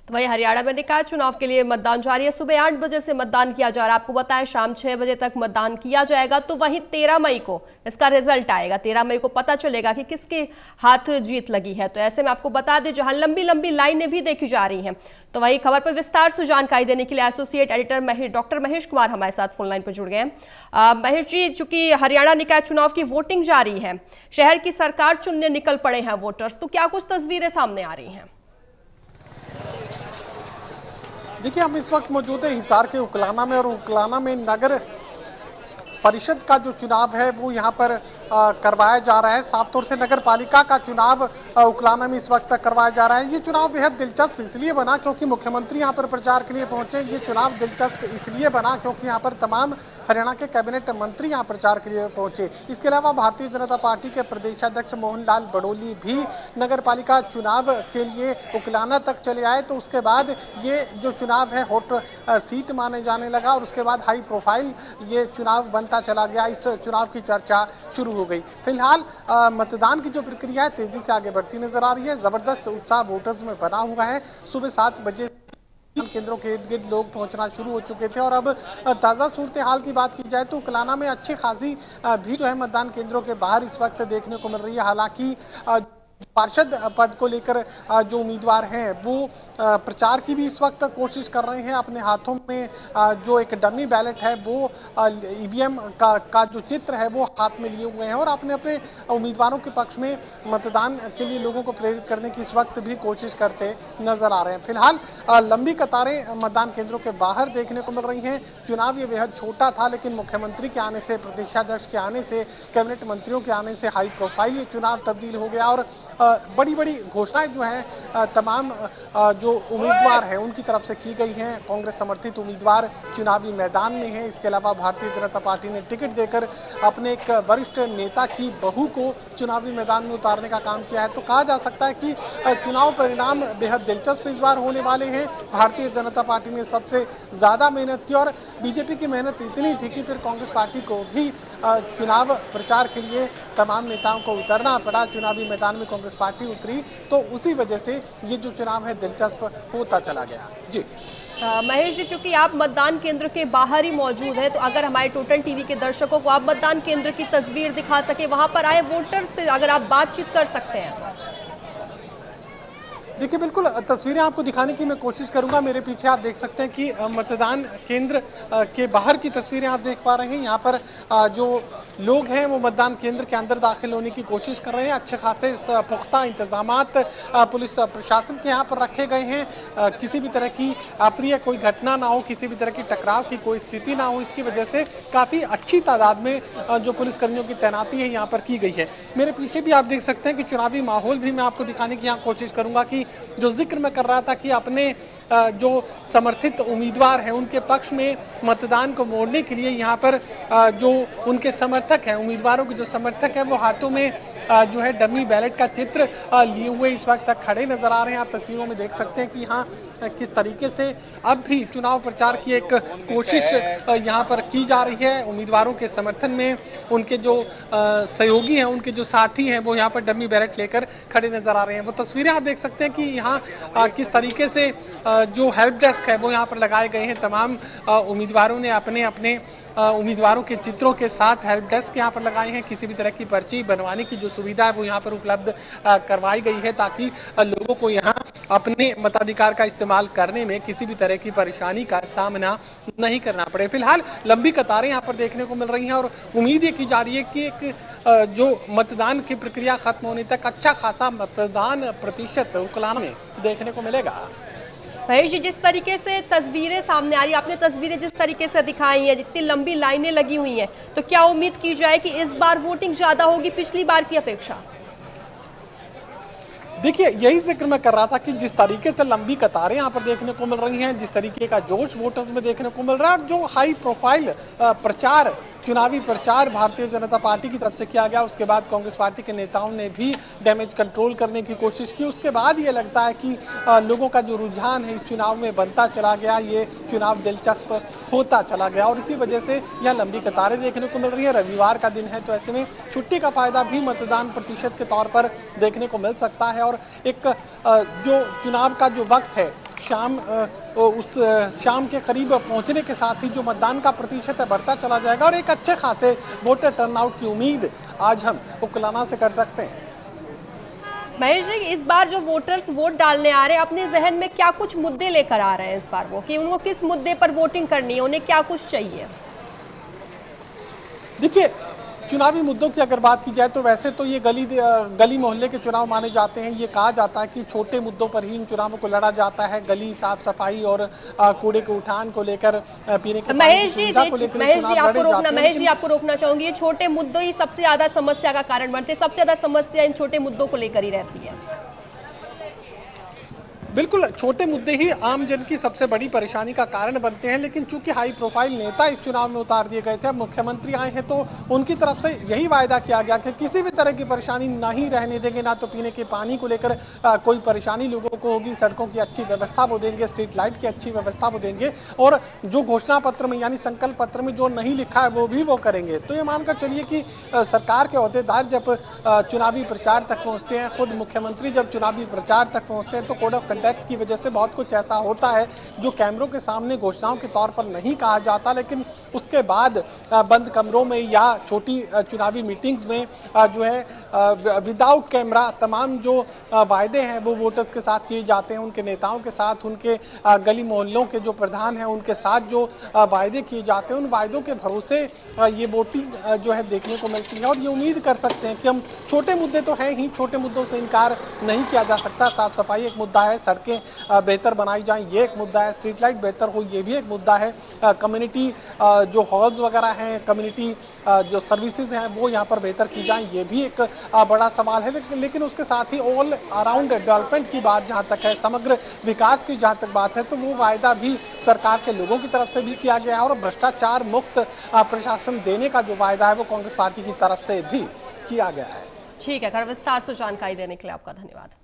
तो वहीं हरियाणा में निकाय चुनाव के लिए मतदान जारी है। सुबह 8 बजे से मतदान किया जा रहा है। आपको बताया शाम 6 बजे तक मतदान किया जाएगा। तो वहीं 13 मई को इसका रिजल्ट आएगा। 13 मई को पता चलेगा कि किसके हाथ जीत लगी है। तो ऐसे में आपको बता दें, जहां लंबी लंबी लाइनें भी देखी जा रही हैं। तो वही खबर पर विस्तार से जानकारी देने के लिए associate editor doctor Mahesh Kumar हमारे साथ फोन लाइन पर जुड़ गए हैं। महेश जी, चूंकि हरियाणा निकाय चुनाव की वोटिंग जारी है, शहर की सरकार चुनने निकल पड़े हैं वोटर्स, तो क्या कुछ तस्वीरें सामने आ रही हैं? देखिए, हम इस वक्त मौजूद है हिसार के उकलाना में, और उकलाना में नगर परिषद का जो चुनाव है वो यहाँ पर करवाया जा रहा है। साफ तौर से नगर पालिका का चुनाव उकलाना में इस वक्त करवाया जा रहा है। ये चुनाव बेहद दिलचस्प इसलिए बना क्योंकि मुख्यमंत्री यहाँ पर प्रचार के लिए पहुंचे। ये चुनाव दिलचस्प इसलिए बना क्योंकि यहाँ पर तमाम हरियाणा के कैबिनेट मंत्री यहाँ प्रचार के लिए पहुंचे। इसके अलावा भारतीय जनता पार्टी के प्रदेशाध्यक्ष मोहन लाल बड़ोली भी नगर पालिका चुनाव के लिए उकलाना तक चले आए। तो उसके बाद ये जो चुनाव है हॉट सीट माने जाने लगा, और उसके बाद हाई प्रोफाइल ये चुनाव बनता चला गया। इस चुनाव की चर्चा शुरू हो गई। फिलहाल मतदान की जो प्रक्रिया है तेजी से आगे बढ़ती नजर आ रही है। जबरदस्त उत्साह वोटर्स में बना हुआ है। सुबह 7 बजे केंद्रों के इर्द गिर्द लोग पहुंचना शुरू हो चुके थे, और अब ताज़ा सूरत हाल की बात की जाए तो कलाना में अच्छी खासी भीड़ जो है मतदान केंद्रों के बाहर इस वक्त देखने को मिल रही है। हालांकि पार्षद पद को लेकर जो उम्मीदवार हैं वो प्रचार की भी इस वक्त कोशिश कर रहे हैं। अपने हाथों में जो एक डमी बैलेट है वो ईवीएम का जो चित्र है वो हाथ में लिए हुए हैं, और अपने अपने उम्मीदवारों के पक्ष में मतदान के लिए लोगों को प्रेरित करने की इस वक्त भी कोशिश करते नजर आ रहे हैं। फिलहाल लंबी कतारें मतदान केंद्रों के बाहर देखने को मिल रही हैं। चुनाव ये बेहद छोटा था, लेकिन मुख्यमंत्री के आने से, प्रदेशाध्यक्ष के आने से, कैबिनेट मंत्रियों के आने से हाई प्रोफाइल ये चुनाव तब्दील हो गया, और बड़ी बड़ी घोषणाएं जो हैं तमाम जो उम्मीदवार हैं उनकी तरफ से की गई हैं। कांग्रेस समर्थित उम्मीदवार चुनावी मैदान में हैं। इसके अलावा भारतीय जनता पार्टी ने टिकट देकर अपने एक वरिष्ठ नेता की बहू को चुनावी मैदान में उतारने का काम किया है। तो कहा जा सकता है कि चुनाव परिणाम बेहद दिलचस्प इस बार होने वाले हैं। भारतीय जनता पार्टी ने सबसे ज़्यादा मेहनत की, और बीजेपी की मेहनत इतनी थी कि फिर कांग्रेस पार्टी को भी चुनाव प्रचार के लिए तमाम नेताओं को उतरना पड़ा। चुनावी मैदान में कांग्रेस पार्टी उतरी, तो उसी वजह से ये जो चुनाव है दिलचस्प होता चला गया। जी महेश जी, चूंकि आप मतदान केंद्र के बाहर ही मौजूद हैं, तो अगर हमारे टोटल टीवी के दर्शकों को आप मतदान केंद्र की तस्वीर दिखा सके, वहां पर आए वोटर्स से अगर आप बातचीत कर सकते हैं। देखिए, बिल्कुल तस्वीरें आपको दिखाने की मैं कोशिश करूंगा। मेरे पीछे आप देख सकते हैं कि मतदान केंद्र के बाहर की तस्वीरें आप देख पा रहे हैं। यहाँ पर जो लोग हैं वो मतदान केंद्र के अंदर दाखिल होने की कोशिश कर रहे हैं। अच्छे खासे पुख्ता इंतजामात पुलिस प्रशासन के यहाँ पर रखे गए हैं। किसी भी तरह की अप्रिय कोई घटना ना हो, किसी भी तरह की टकराव की कोई स्थिति ना हो, इसकी वजह से काफ़ी अच्छी तादाद में जो पुलिसकर्मियों की तैनाती है यहाँ पर की गई है। मेरे पीछे भी आप देख सकते हैं कि चुनावी माहौल भी मैं आपको दिखाने की यहाँ कोशिश करूँगा कि जो जिक्र मैं कर रहा था कि अपने जो समर्थित उम्मीदवार हैं उनके पक्ष में मतदान को मोड़ने के लिए यहाँ पर जो उनके समर्थक हैं, उम्मीदवारों के जो समर्थक हैं, वो हाथों में जो है डमी बैलेट का चित्र लिए हुए इस वक्त तक खड़े नजर आ रहे हैं। आप तस्वीरों में देख सकते हैं कि यहाँ किस तरीके से अब भी चुनाव प्रचार की एक कोशिश यहाँ पर की जा रही है। उम्मीदवारों के समर्थन में उनके जो सहयोगी हैं, उनके जो साथी हैं, वो यहाँ पर डमी बैलेट लेकर खड़े नजर आ रहे हैं। वो तस्वीरें आप देख सकते हैं कि यहाँ किस तरीके से जो हेल्प डेस्क है वो यहाँ पर लगाए गए हैं। तमाम उम्मीदवारों ने अपने अपने उम्मीदवारों के चित्रों के साथ हेल्प डेस्क यहाँ पर लगाए हैं। किसी भी तरह की पर्ची बनवाने की जो सुविधा है वो यहाँ पर उपलब्ध करवाई गई है, ताकि लोगों को यहाँ अपने मताधिकार का इस्तेमाल करने में किसी भी तरह की परेशानी का सामना नहीं करना पड़े। फिलहाल लंबी कतारें यहाँ पर देखने को मिल रही हैं, और उम्मीद ये की जा रही है कि एक जो मतदान की प्रक्रिया खत्म होने तक अच्छा खासा मतदान प्रतिशत उकलाना में देखने को मिलेगा। महेश जी, जिस तरीके से तस्वीरें सामने आ रही है, आपने तस्वीरें जिस तरीके से दिखाई हैं, जितनी लंबी लाइनें लगी हुई हैं, तो क्या उम्मीद की जाए कि इस बार वोटिंग ज्यादा होगी पिछली बार की अपेक्षा? देखिए, यही जिक्र मैं कर रहा था कि जिस तरीके से लंबी कतारें यहाँ पर देखने को मिल रही हैं, जिस तरीके का जोश वोटर्स में देखने को मिल रहा है, और जो हाई प्रोफाइल प्रचार, चुनावी प्रचार भारतीय जनता पार्टी की तरफ से किया गया, उसके बाद कांग्रेस पार्टी के नेताओं ने भी डैमेज कंट्रोल करने की कोशिश की। उसके बाद ये लगता है कि लोगों का जो रुझान है इस चुनाव में बनता चला गया, ये चुनाव दिलचस्प होता चला गया, और इसी वजह से यहाँ लंबी कतारें देखने को मिल रही है। रविवार का दिन है, तो ऐसे में छुट्टी का फायदा भी मतदान प्रतिशत के तौर पर देखने को मिल सकता है। और एक जो चुनाव का जो वक्त है शाम के करीब पहुंचने के साथ ही जो मतदान का प्रतिशत है बढ़ता चला जाएगा और एक अच्छे खासे वोटर टर्नआउट की उम्मीद आज हम उकलाना से कर सकते हैं। महेश जी, इस बार जो वोटर्स वोट डालने आ रहे हैं अपने जहन में क्या कुछ मुद्दे लेकर आ रहे हैं इस बार, वो कि उनको किस मुद्दे पर वोटिंग करनी है, उन्हें क्या कुछ चाहिए? देखिए, चुनावी मुद्दों की अगर बात की जाए तो वैसे तो ये गली मोहल्ले के चुनाव माने जाते हैं। ये कहा जाता है कि छोटे मुद्दों पर ही इन चुनावों को लड़ा जाता है। गली साफ सफाई और कूड़े के उठान को लेकर, पीने के पानी की सुविधा को लेकर महेश जी आपको रोकना चाहूंगी। ये छोटे मुद्दों ही सबसे ज्यादा समस्या का कारण बनते हैं, सबसे ज्यादा समस्या इन छोटे मुद्दों को लेकर ही रहती है। बिल्कुल, छोटे मुद्दे ही आम जन की सबसे बड़ी परेशानी का कारण बनते हैं, लेकिन चूंकि हाई प्रोफाइल नेता इस चुनाव में उतार दिए गए थे, अब मुख्यमंत्री आए हैं तो उनकी तरफ से यही वायदा किया गया कि किसी भी तरह की परेशानी नहीं रहने देंगे। ना तो पीने के पानी को लेकर कोई परेशानी लोगों को होगी, सड़कों की अच्छी व्यवस्था वो देंगे, स्ट्रीट लाइट की अच्छी व्यवस्था वो देंगे, और जो घोषणा पत्र में यानी संकल्प पत्र में जो नहीं लिखा है वो भी वो करेंगे। तो ये मानकर चलिए कि सरकार के अहदेदार जब चुनावी प्रचार तक पहुँचते हैं, खुद मुख्यमंत्री जब चुनावी प्रचार तक पहुँचते हैं, तो कोड ऑफ कंडक्ट की वजह से बहुत कुछ ऐसा होता है जो कैमरों के सामने घोषणाओं के तौर पर नहीं कहा जाता, लेकिन उसके बाद बंद कमरों में या छोटी चुनावी मीटिंग्स में जो है विदाउट कैमरा तमाम जो वायदे हैं वो वोटर्स के साथ किए जाते हैं, उनके नेताओं के साथ, उनके गली मोहल्लों के जो प्रधान हैं उनके साथ जो वायदे किए जाते हैं, उन वायदों के भरोसे ये वोटिंग जो है देखने को मिलती है। और ये उम्मीद कर सकते हैं कि हम छोटे मुद्दे तो हैं ही, छोटे मुद्दों से इनकार नहीं किया जा सकता। साफ सफाई एक मुद्दा है, सड़कें बेहतर बनाई जाएं ये एक मुद्दा है, स्ट्रीट लाइट बेहतर हो ये भी एक मुद्दा है, कम्युनिटी जो हॉल्स वगैरह हैं, कम्युनिटी जो सर्विसेज हैं वो यहाँ पर बेहतर की जाएं ये भी एक बड़ा सवाल है। लेकिन उसके साथ ही ऑल अराउंड डेवलपमेंट की बात जहाँ तक है, समग्र विकास की जहाँ तक बात है, तो वो वायदा भी सरकार के लोगों की तरफ से भी किया गया है और भ्रष्टाचार मुक्त प्रशासन देने का जो वायदा है वो कांग्रेस पार्टी की तरफ से भी किया गया है। ठीक है, विस्तार से जानकारी देने के लिए आपका धन्यवाद।